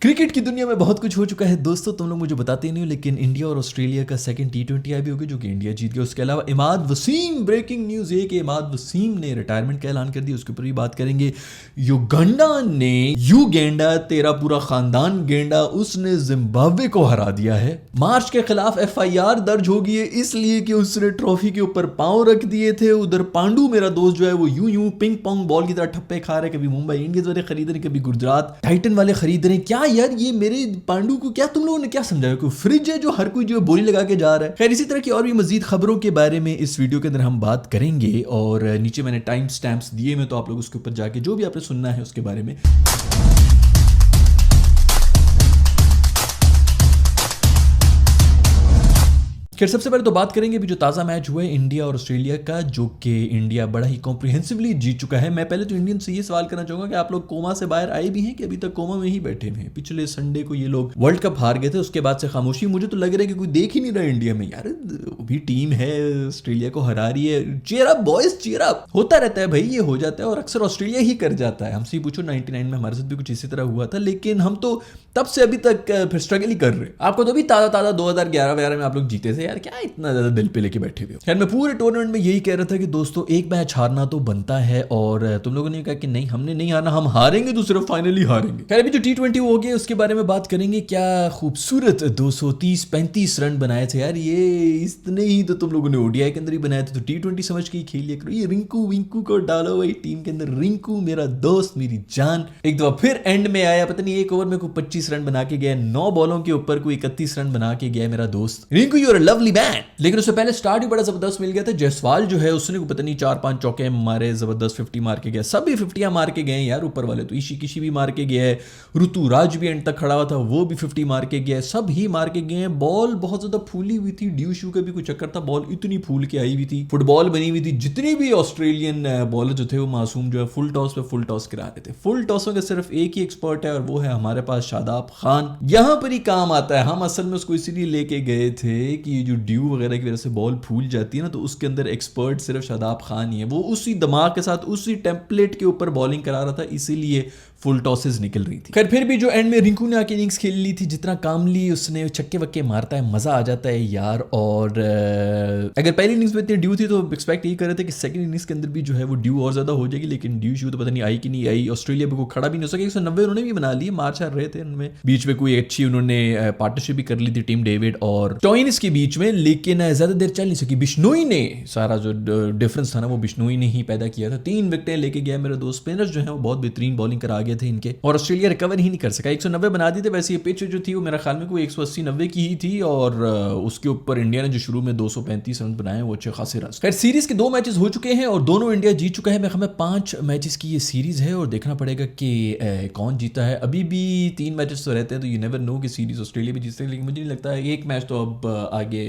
Cricket की दुनिया में बहुत कुछ हो चुका है दोस्तों, तुम लोग मुझे बताते नहीं हो, लेकिन इंडिया और ऑस्ट्रेलिया का सेकंड T20 आई भी होगी जो कि इंडिया जीत गया। उसके अलावा इमाद वसीम, ब्रेकिंग न्यूज़ ये कि इमाद वसीम ने रिटायरमेंट का ऐलान कर दिया, उसके ऊपर भी बात करेंगे। युगांडा ने यू गेंडा, तेरा पूरा खानदान गेंडा, उसने जिम्बाब्वे को हरा दिया है। मार्च के खिलाफ FIR दर्ज होगी है इसलिए कि उसने ट्रॉफी के ऊपर पांव रख दिए थे। उधर पांडू मेरा दोस्त जो है वो यूं पिंग पोंग बॉल की तरह ठप्पे खा रहे, कभी मुंबई इंडियंस वाले खरीद रहे, कभी गुजरात टाइटन वाले खरीद रहे। क्या यार ये मेरे पांडू को क्या तुम लोगों ने क्या समझाया? कोई फ्रिज है जो हर कोई जो बोली लगा के जा रहा है? खैर इसी तरह की और भी मजीद खबरों के बारे में इस वीडियो के अंदर हम बात करेंगे और नीचे मैंने टाइम स्टैम्प्स दिए में, तो आप लोग उसके ऊपर जाके जो भी आपने सुनना है उसके बारे में। खैर सबसे पहले तो बात करेंगे अभी जो ताज़ा मैच हुआ है इंडिया और ऑस्ट्रेलिया का, जो कि इंडिया बड़ा ही कॉम्प्रिहेंसिवली जीत चुका है। मैं पहले तो इंडियन से ये सवाल करना चाहूँगा कि आप लोग कोमा से बाहर आए भी हैं कि अभी तक कोमा में ही बैठे हुए हैं? पिछले संडे को ये लोग वर्ल्ड कप हार गए थे, उसके बाद से खामोशी। मुझे तो लग रहा है कि कोई देख ही नहीं रहा इंडिया में। यार भी टीम है, ऑस्ट्रेलिया को हरा रही है, cheer up boys, cheer up. होता रहता है भाई, ये हो जाता है और अक्सर ऑस्ट्रेलिया ही कर जाता है। हमसे पूछो 99 में हमारे साथ भी कुछ इसी तरह हुआ था, लेकिन हम तो तब से अभी तक फिर स्ट्रगल ही कर रहे हैं। आपको तो भी ताज़ा 2011 में आप लोग जीते थे यार, क्या इतना ज्यादा दिल पे लेके बैठे हुए हो? खैर मैं पूरे टूर्नामेंट में यही कह रहा था कि दोस्तों एक मैच हारना तो बनता है, और तुम लोगों ने कहा कि नहीं हमने नहीं हारना, हम हारेंगे तो सिर्फ फाइनली हारेंगे। खैर अभी जो T20 हो गया उसके बारे में बात करेंगे। क्या खूबसूरत 230-35 रन बनाए थे यार, ये इतने ही तो तुम लोगों ने ODI के अंदर ही बनाए थे, तो T20 समझ के ही खेल लिया करो। ये रिंकू विंकू को डालो भाई टीम के अंदर। रिंकू मेरा दोस्त, मेरी जान, एक दफा फिर एंड में आया। पता नहीं एक ओवर में कोई 25 रन बना के गया, 9 बॉलों के ऊपर कोई 31 रन बना के गया मेरा दोस्त Rinku. You are a lovely man. लेकिन उससे पहले स्टार्ट भी बड़ा जबरदस्त मिल गया था। जयसवाल जो है उसने पता नहीं 4-5 चौके मारे, जबरदस्त 50 मार के गया। सभी 50 मार के गए यार, ऊपर वाले तो ईशी किशी भी मार के गया है, ऋतुराज भी एंड तक खड़ा हुआ था, वो भी 50 मार के गया है, सब ही मार के गए हैं। बॉल बहुत ज्यादा फूली हुई थी, ड्यू शू का भी कुछ चक्कर था, बॉल इतनी फूल के आई हुई थी, फुटबॉल बनी हुई थी। जितनी भी ऑस्ट्रेलियन बॉलर जो थे वो मासूम जो है फुल टॉस पे फुल टॉस गिरा रहे थे। फुल टॉसों का सिर्फ एक ही एक्सपर्ट है और वो है हमारे पास शादाब खान। यहां पर ही काम आता है। हम असल में उसको इसीलिए लेके गए थे कि ये जो ड्यू वगैरह की वजह से बॉल फूल जाती है ना, तो उसके अंदर एक्सपर्ट सिर्फ शादाब खान ही है। वो उसी दिमाग के साथ उसी टेम्पलेट के ऊपर बॉलिंग करा रहा था, इसीलिए फुल टॉसेस निकल रही थी। खैर फिर भी जो एंड में रिंकू ने आके इनिंग्स खेल ली थी, जितना कामली उसने छक्के वक्के मारता है, मजा आ जाता है यार। और अगर पहली इनिंग्स में इतनी ड्यू थी तो एक्सपेक्ट यही कर रहे थे कि सेकंड इनिंग्स के अंदर भी जो है वो ड्यू और ज्यादा हो जाएगी, लेकिन ड्यू शू तो पता नहीं आई कि नहीं आई। ऑस्ट्रेलिया भी को खड़ा भी नहीं हो सके। 190 उन्होंने भी बना लिए, मार्च हार रहे थे उनमें, बीच में कोई अच्छी उन्होंने पार्टनरशिप भी कर ली थी टीम डेविड और टॉइनिस के बीच में, लेकिन ज्यादा देर चल नहीं सकी। बिश्नोई ने सारा जो डिफरेंस था ना वो बिश्नोई ने ही पैदा किया था। 3 विकेटें लेके गया मेरा दोस्त। स्पिनर्स जो है वो बहुत बेहतरीन बॉलिंग करा गए थे इनके, और ऑस्ट्रेलिया रिकवर ही नहीं कर सका। 190 बना दी थे। वैसे ये पिच जो थी वो मेरा ख्याल में कोई 180-90 की ही थी, और उसके ऊपर इंडिया ने जो शुरू में 235 रन बनाए वो अच्छे खासे रन। खैर सीरीज के 2 मैचेस हो चुके हैं और दोनों इंडिया जीत चुका है। मैं 5 मैचेस की ये सीरीज है और देखना पड़ेगा कि कौन जीता है। अभी भी 3 मैचेस तो रहते हैं, तो यू नेवर नो कि सीरीज ऑस्ट्रेलिया भी जीत सकती है, लेकिन मुझे नहीं लगता है एक मैच तो अब आगे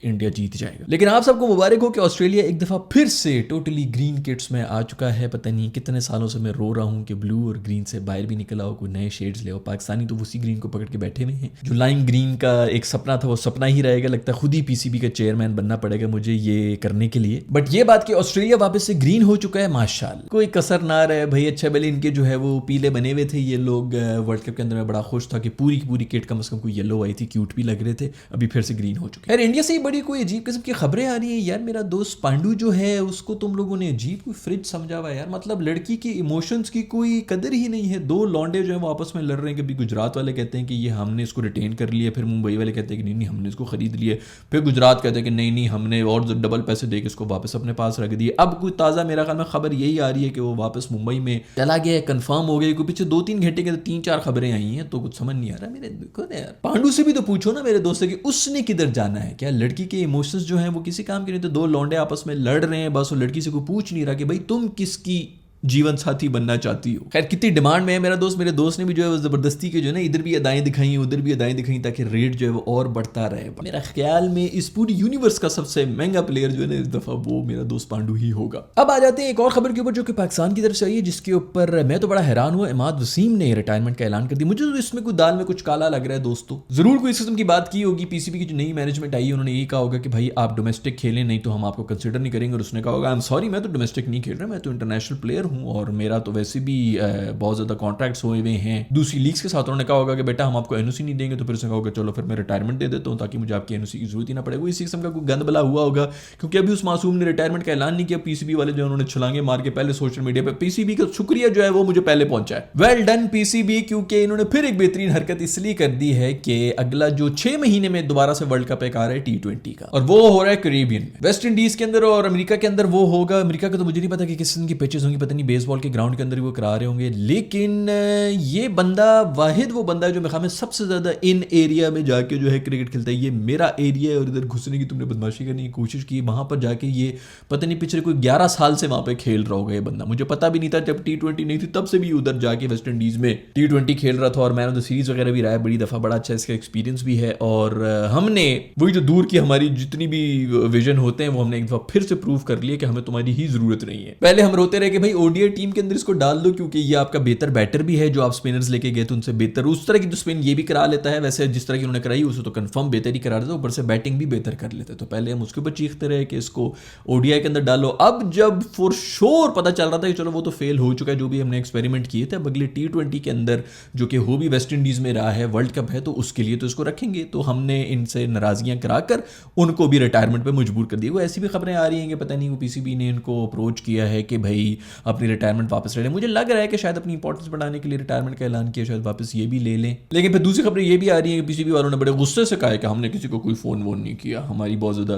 इंडिया जीत जाएगा। लेकिन आप सबको मुबारक हो कि ऑस्ट्रेलिया एक दफा फिर से टोटली ग्रीन किट्स में आ चुका है। पता नहीं कितने सालों से मैं रो रहा हूँ कि ब्लू और ग्रीन से बाहर भी निकल आओ, कोई नए शेड्स ले आओ। पाकिस्तानी तो उसी ग्रीन को पकड़ के बैठे हुए हैं। जो लाइम ग्रीन का एक सपना था वो सपना ही रहेगा। लगता है खुद ही PCB का चेयरमैन बनना पड़ेगा मुझे ये करने के लिए। बट ये बात कि ऑस्ट्रेलिया वापस से ग्रीन हो चुका है, माशाल्लाह, कोई कसर ना रहे भाई। अच्छा भले इनके जो है वो पीले बने हुए थे ये लोग वर्ल्ड कप के अंदर। मैं बड़ा खुश था कि पूरी की पूरी किट कम से कम कोई येलो आई थी, क्यूट भी लग रहे थे। अभी फिर से ग्रीन हो चुके हैं। इंडिया से ही बड़ी कोई अजीब किस्म की खबरें आ रही है यार। मेरा दोस्त पांडू जो है उसको तुम लोगों ने अजीब कोई फ्रिज समझा हुआ है यार। मतलब लड़की की इमोशंस की कोई कदर ही नहीं है। 2 लौंडे जो है वो आपस में लड़ रहे हैं। कभी गुजरात वाले कहते हैं कि ये हमने इसको रिटेन कर लिया, फिर मुंबई वाले कहते हैं कि नहीं हमने इसको खरीद लिया, फिर गुजरात कहते हैं कि नहीं हमने और डबल पैसे दे के इसको वापस अपने पास रख दिए। अब कोई ताज़ा मेरा ख्याल में खबर यही आ रही है कि वो वापस मुंबई में चला गया, कंफर्म हो गया। पीछे 2-3 घंटे के 3-4 खबरें आई हैं, तो कुछ समझ नहीं आ रहा मेरे। देखो ना यार, पांडू से भी तो पूछो ना मेरे दोस्त कि उसने किधर जाना है। क्या लड़की के इमोशंस जो हैं वो किसी काम के नहीं? तो 2 लौंडे आपस में लड़ रहे हैं, बस वो लड़की से कोई पूछ नहीं रहा कि भाई तुम किसकी जीवन साथी बनना चाहती हो। खैर कितनी डिमांड में है मेरा दोस्त। मेरे दोस्त ने भी जो है वो जबरदस्ती के जो है ना इधर भी अदाएं दिखाई उधर भी अदाएं दिखाई, ताकि रेट जो है वो और बढ़ता रहे। मेरा ख्याल में इस पूरी यूनिवर्स का सबसे महंगा प्लेयर जो है ना इस दफा वो मेरा दोस्त पांडू ही होगा। अब आ जाते हैं एक और खबर के ऊपर जो कि पाकिस्तान की तरफ से आई है, जिसके ऊपर मैं तो बड़ा हैरान हुआ। इमाद वसीम ने रिटायरमेंट का ऐलान कर दिया। मुझे तो इसमें कोई दाल में कुछ काला लग रहा है दोस्तों। जरूर कोई इस किस्म की बात की होगी। PCB की जो नई मैनेजमेंट आई है उन्होंने यही कहा होगा कि भाई आप डोमेस्टिक खेलें, नहीं तो हम आपको कंसिडर नहीं करेंगे। और उसने कहा होगा आई एम सॉरी, मैं तो डोमेस्टिक नहीं खेल रहा, मैं तो इंटरनेशनल प्लेयर हूँ और मेरा तो वैसे भी बहुत ज़्यादा कॉन्ट्रैक्ट्स हुए हुए हैं दूसरी लीग्स के साथ। उन्होंने कहा होगा कि बेटा हम आपको एनओसी नहीं देंगे, तो फिर उसने कहा होगा चलो फिर मैं रिटायरमेंट दे देता हूँ ताकि मुझे आपकी एनओसी की जरूरत ही ना पड़े। इसी किस्म का कोई गंद बला हुआ होगा, क्योंकि अभी उस मासूम ने रिटायरमेंट का ऐलान नहीं किया। पीसीबी वाले जो उन्होंने छलांगे मार के पहले सोशल मीडिया पे पीसीबी का शुक्रिया जो है वो मुझे पहले पहुंचा है। वेल डन पीसीबी, क्योंकि इन्होंने फिर एक बेहतरीन हरकत इसलिए कर दी है कि अगला जो 6 महीने में दोबारा से वर्ल्ड कप एक आ रहा है T20 का, और वो हो रहा है कैरेबियन में, वेस्ट इंडीज के अंदर और अमेरिका के अंदर वो होगा। अमेरिका का तो मुझे नहीं पता कि किस किस्म की पिचेस होंगी, पता नहीं बेसबॉल के ग्राउंड के अंदर वो करा रहे होंगे। लेकिन ये बंदा वाहिद वो बंदा है जो मेरे ख्याल में सबसे ज्यादा इन एरिया में जाके जो है क्रिकेट खेलता है। ये मेरा एरिया है और इधर घुसने की तुमने बदमाशी करने की कोशिश की, वहां पर जाके ये पता नहीं पिछले कोई 11 साल से वहां पे खेल रहा होगा ये बंदा। मुझे पता भी नहीं था जब T20 नहीं थी तब से भी उधर जाके वेस्ट इंडीज में T20 खेल रहा था और मैन ऑफ द सीरीज वगैरह भी रहा है बड़ी दफा, बड़ा अच्छा इसका एक्सपीरियंस भी है। और हमने वही जो दूर की हमारी जितनी भी विजन होते हैं वो हमने एक दफा फिर से प्रूव कर लिया कि हमें तुम्हारी ही जरूरत नहीं है। पहले हम रोते रहे कि भाई ओडीआई टीम के अंदर इसको डाल दो क्योंकि ये आपका बेहतर बैटर भी है, जो आप स्पिनर्स लेके गए थे उनसे बेहतर उस तरह की जो स्पिन ये भी करा लेता है, वैसे जिस तरह की उन्होंने कराई उसे तो कंफर्म बेहतर ही करा देता, ऊपर से बैटिंग भी बेहतर कर लेते। तो पहले हम उसके ऊपर चीखते रहे कि इसको ओडीआई के अंदर डालो। अब जब फॉर श्योर पता चल रहा था कि चलो वो तो फेल हो चुका है जो भी हमने एक्सपेरिमेंट किए थे, अब अगले T20 के अंदर जो कि हो भी वेस्ट इंडीज में रहा है, वर्ल्ड कप है, तो उसके लिए तो इसको रखेंगे। तो हमने इनसे नाराजगियां कराकर उनको भी रिटायरमेंट पे मजबूर कर दिया। वो ऐसी भी खबरें आ रही हैं कि पता नहीं वो पीसीबी ने इनको अप्रोच किया है कि भाई अपनी रिटायरमेंट वापस ले लें। मुझे लग रहा है कि शायद अपनी इंपॉर्टेंस बढ़ाने के लिए रिटायरमेंट का ऐलान किया, शायद वापस ये भी ले लें। लेकिन फिर दूसरी खबरें ये भी आ रही है कि पीसीबी वालों ने बड़े गुस्से से कहा है कि हमने किसी को कोई फोन वोन नहीं किया, हमारी बहुत ज्यादा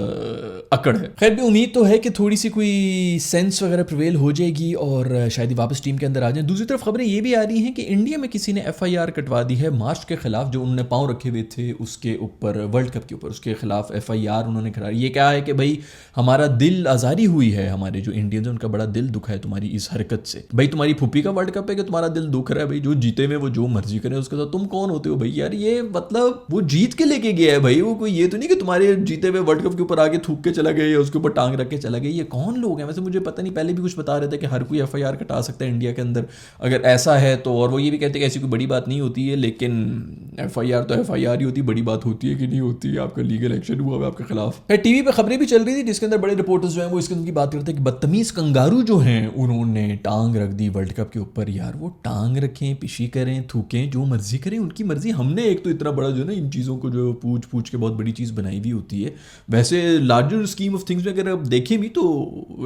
अकड़ है। खैर भी उम्मीद तो है कि थोड़ी सी कोई सेंस वगैरह प्रिवेल हो जाएगी और शायद ही वापस टीम के अंदर आ जाए। दूसरी तरफ खबरें ये भी आ रही हैं कि इंडिया में किसी ने एफआईआर कटवा दी है मार्च के खिलाफ, जो उन्होंने पांव रखे हुए थे उसके ऊपर, वर्ल्ड कप के ऊपर, उसके खिलाफ एफआईआर उन्होंने करा। ये क्या है कि भाई हमारा दिल आजारी हुई है, हमारे जो इंडियंस हैं उनका बड़ा दिल दुखा है तुम्हारी इस हरकत से। भाई तुम्हारी फुप्पी का वर्ल्ड कप है कि तुम्हारा दिल दुख रहा है? भाई जो जीते में वो जो मर्जी करे उसके साथ तुम कौन होते हो भाई? यार ये मतलब वो जीत के लेके गया है भाई, वो कोई ये तो नहीं कि तुम्हारे जीते हुए वर्ल्ड कप के ऊपर आके थूक के चला गया या उसके ऊपर टांग रख के चला गया। ये कौन लोग हैं? वैसे मुझे पता नहीं, पहले भी कुछ बता रहे थे कि हर कोई एफआईआर कटा सकता है इंडिया के अंदर अगर ऐसा है तो, और वो ये भी कहते हैं कि ऐसी कोई बड़ी बात नहीं होती है, लेकिन एफआईआर तो एफआईआर ही होती है, बड़ी बात होती है कि नहीं होती है? आपका लीगल एक्शन हुआ है आपके खिलाफ। टीवी पे खबरें भी चल रही थी जिसके अंदर बड़े रिपोर्टर्स जो हैं वो इसके की बात करते हैं कि बदतमीज कंगारू जो हैं उन्होंने टांग रख दी वर्ल्ड कप के ऊपर। यार वो टांग रखें, पिशी करें, थूकें, जो मर्जी करें, उनकी मर्जी। हमने एक तो इतना बड़ा जो है ना इन चीज़ों को जो पूछ पूछ के बहुत बड़ी चीज़ बनाई हुई होती है। वैसे लार्जर स्कीम ऑफ थिंग्स में अगर आप देखें भी तो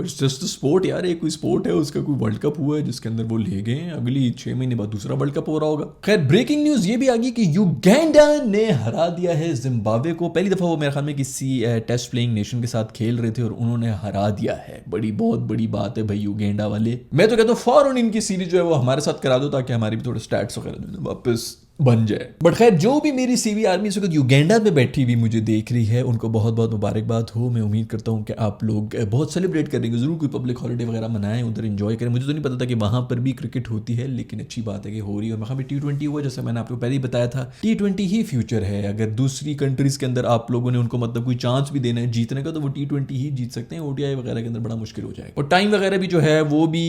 इट्स जस्ट स्पोर्ट यार, एक कोई स्पोर्ट है, उसका कोई वर्ल्ड कप हुआ है जिसके अंदर वो ले गए, अगली 6 महीने बाद दूसरा वर्ल्ड कप हो रहा होगा। खैर ब्रेकिंग न्यूज़ ये भी आ गई कि युगांडा ने हरा दिया है जिम्बाब्वे को। पहली दफ़ा वो मेरे ख्याल में किसी टेस्ट प्लेइंग नेशन के साथ खेल रहे थे और उन्होंने हरा दिया है। बहुत बड़ी बात है भाई युगांडा वाले। मैं तो कहता हूँ फौरन इनकी सीरीज जो है वो हमारे साथ करा दो ताकि हमारी भी थोड़े स्टैट्स वगैरह वापस बन जाए। बट खैर जो भी मेरी सीवी आर्मी इस वक्त युगांडा में बैठी हुई मुझे देख रही है उनको बहुत बहुत मुबारकबाद हो। मैं उम्मीद करता हूँ कि आप लोग बहुत सेलिब्रेट करेंगे, जरूर कोई पब्लिक हॉलीडे वगैरह मनाएं, उधर एंजॉय करें। मुझे तो नहीं पता था कि वहाँ पर भी क्रिकेट होती है, लेकिन अच्छी बात है कि हो रही है। और वहाँ भी T20 हुआ, जैसे मैंने आपको पहले ही बताया था T20 ही फ्यूचर है। अगर दूसरी कंट्रीज के अंदर आप लोगों ने उनको मतलब कोई चांस भी देना है जीतने का तो वो T20 ही जीत सकते हैं, ODI वगैरह के अंदर बड़ा मुश्किल हो जाएगा। और टाइम वगैरह भी जो है वो भी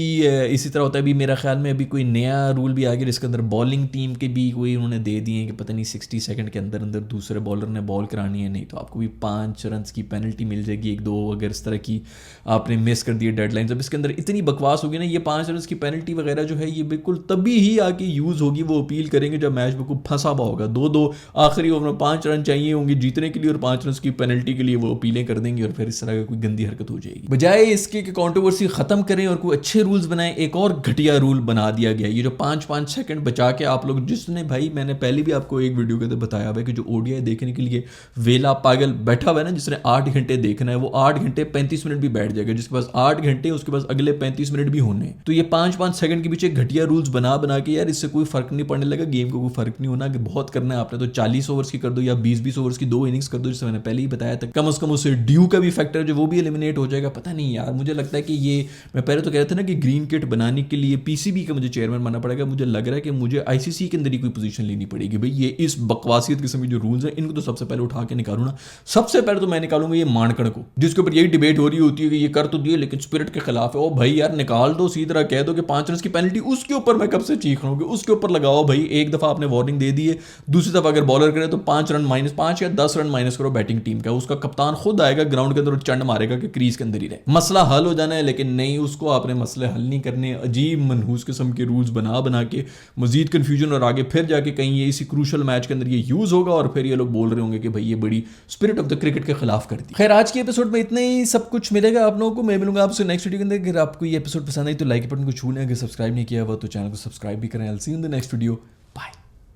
इसी तरह होता है। अभी मेरा ख्याल में अभी कोई नया रूल भी आ गया जिसके अंदर बॉलिंग टीम के भी कोई उन्होंने दे दिए कि पता नहीं 60 सेकंड के अंदर अंदर दूसरे बॉलर ने बॉल करानी है, नहीं तो आपको भी 5 रन की पेनल्टी मिल जाएगी, 1-2 अगर इस तरह की आपने मिस कर दिए डेडलाइन। अब इसके अंदर इतनी बकवास होगी ना, ये 5 रन की पेनल्टी वगैरह जो है ये बिल्कुल तभी ही आके यूज़ होगी, वो अपील करेंगे जब मैच बिल्कुल फंसा हुआ होगा। 2-2 आखिरी ओवर में 5 रन चाहिए होंगे जीतने के लिए और 5 रन की पेनल्टी के लिए वो अपीलें कर देंगे और फिर इस तरह की कोई गंदी हरकत हो जाएगी। बजाय इसके कि कंट्रोवर्सी खत्म करें और कोई अच्छे रूल्स बनाएं, एक और घटिया रूल बना दिया गया। ये जो 5-5 सेकंड बचा के आप लोग, जिसने भाई मैंने पहले भी आपको एक वीडियो के अंदर बताया हुआ है कि जो ODI देखने के लिए वेला पागल बैठा हुआ है ना, जिसने 8 घंटे देखना है वो 8 घंटे 35 मिनट भी बैठ जाएगा, जिसके पास 8 घंटे उसके पास अगले 35 मिनट भी होने। तो ये 5-5 सेकंड के पीछे घटिया रूल्स बना के यार इससे कोई फर्क नहीं पड़ने लगा, गेम को कोई फर्क नहीं होना। कि बहुत करना है आपने तो 40 ओवर्स की कर दो या 20-20 ओवर्स की 2 इनिंग्स कर दो, जिससे मैंने पहले ही बताया था। कम से कम उससे ड्यू का भी फैक्टर जो वो भी एलिमिनेट हो जाएगा। पता नहीं यार, मुझे लगता है कि ये, मैं पहले तो कहता था ना कि ग्रीन किट बनाने के लिए PCB का मुझे चेयरमैन बनना पड़ेगा। मुझे लग रहा है कि मुझे ICC के अंदर ही कोई पोजीशन पोजीशन लेनी पड़ेगी। भाई ये इस बकवासियत किस्म के जो रूल्स हैं इनको तो सबसे पहले उठा के निकालू ना। सबसे पहले तो मैं निकालूंगा ये मानकड़ को, जिसके ऊपर यही डिबेट हो रही होती है कि ये कर तो दिए लेकिन स्पिरिट के खिलाफ है। ओ भाई यार निकाल दो, सीधी तरह कह दो कि 5 रन की पेनल्टी, उसके ऊपर मैं कब से चीख रहा हूँ कि उसके ऊपर लगाओ भाई। एक दफा आपने वार्निंग दे दी है, दूसरी दफा अगर बॉलर करे तो 5 रन -5 या 10 रन माइनस करो बैटिंग टीम का। उसका कप्तान खुद आएगा ग्राउंड के अंदर, चंड मारेगा कि क्रीज के अंदर ही रहे, मसला हल हो जाना है। लेकिन नहीं, उसको आपने मसले हल नहीं करने, अजीब मनहूस किस्म के रूल्स बना के मजीद कंफ्यूजन, और आगे फिर जाके कहीं ये इसी क्रूशल मैच के अंदर ये यूज होगा और फिर ये लोग बोल रहे होंगे कि भाई ये बड़ी स्पिरिट ऑफ द क्रिकेट के खिलाफ कर दी। खैर आज के एपिसोड में इतना ही सब कुछ मिलेगा आप लोगों को। मैं मिलूंगा आपसे नेक्स्ट वीडियो के अंदर। अगर आपको ये एपिसोड पसंद आई तो लाइक बटन को छू लें, अगर सब्सक्राइब नहीं किया हुआ तो चैनल को सब्सक्राइब भी करें। I will see you in the next video.